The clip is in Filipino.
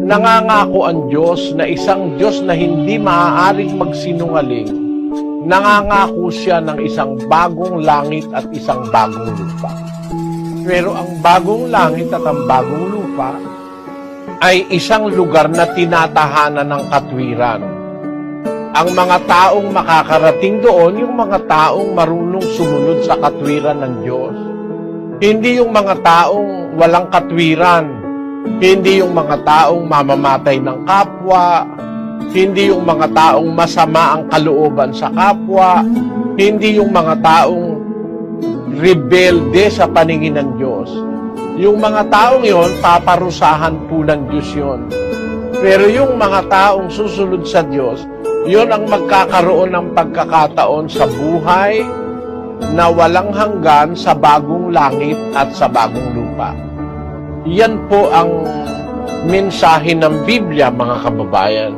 nangangako ang Diyos na isang Diyos na hindi maaaring magsinungaling. Nangangako siya ng isang bagong langit at isang bagong lupa. Pero ang bagong langit at ang bagong lupa ay isang lugar na tinatahanan ng katwiran. Ang mga taong makakarating doon, yung mga taong marunong sumunod sa katwiran ng Diyos. Hindi yung mga taong walang katwiran. Hindi yung mga taong mamamatay ng kapwa. Hindi yung mga taong masama ang kalooban sa kapwa. Hindi yung mga taong rebelde sa paningin ng Diyos. Yung mga taong yon, paparusahan po ng Diyos yon. Pero yung mga taong susunod sa Diyos, yon ang magkakaroon ng pagkakataon sa buhay na walang hanggan sa bagong langit at sa bagong lupa. Yan po ang mensahe ng Biblia, mga kababayan.